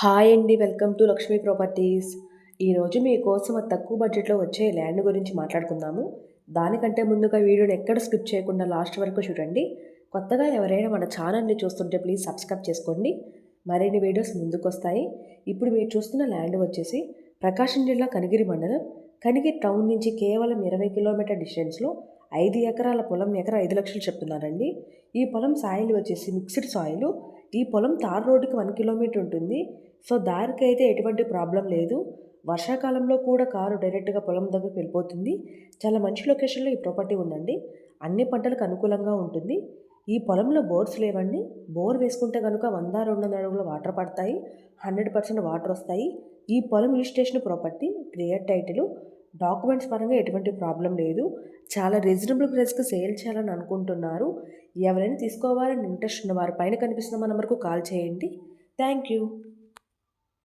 Hi అండి, welcome to Lakshmi properties. ఈరోజు మీకోసం తక్కువ బడ్జెట్లో వచ్చే ల్యాండ్ గురించి మాట్లాడుకుందాము. దానికంటే ముందుగా వీడియోని ఎక్కడ స్కిప్ చేయకుండా లాస్ట్ వరకు చూడండి. కొత్తగా ఎవరైనా మన ఛానల్ని చూస్తుంటే ప్లీజ్ సబ్స్క్రైబ్ చేసుకోండి. మరిన్ని వీడియోస్ ముందుకు వస్తాయి. ఇప్పుడు మీరు చూస్తున్న ల్యాండ్ వచ్చేసి ప్రకాశం జిల్లా కనిగిరి మండలం, కనిగిరి టౌన్ నుంచి కేవలం 20 కిలోమీటర్ డిస్టెన్స్లో 5 ఎకరాల పొలం, ఎకరా 5 లక్షలు చెప్తున్నారండి. ఈ పొలం సాయిల్ వచ్చేసి మిక్స్డ్ సాయిల్. ఈ పొలం తార్ రోడ్డుకి 1 కిలోమీటర్ ఉంటుంది. సో దారికి అయితే ఎటువంటి ప్రాబ్లం లేదు. వర్షాకాలంలో కూడా కారు డైరెక్ట్గా పొలం దగ్గరికి వెళ్ళిపోతుంది. చాలా మంచి లొకేషన్లో ఈ ప్రాపర్టీ ఉందండి. అన్ని పంటలకు అనుకూలంగా ఉంటుంది. ఈ పొలంలో బోర్స్ లేవండి. బోర్ వేసుకుంటే కనుక 100-200 అడుగుల వాటర్ పడతాయి. 100% వాటర్ వస్తాయి. ఈ పొలం registration property, clear title, documents పరంగా ఎటువంటి ప్రాబ్లం లేదు. చాలా రీజనబుల్ ప్రైస్కి సేల్ చేయాలని అనుకుంటున్నారు. ఎవరైనా తీసుకోవాలని ఇంట్రెస్ట్ ఉన్న వారి పైన కనిపిస్తున్న మా నెంబర్కు కాల్ చేయండి. Thank you.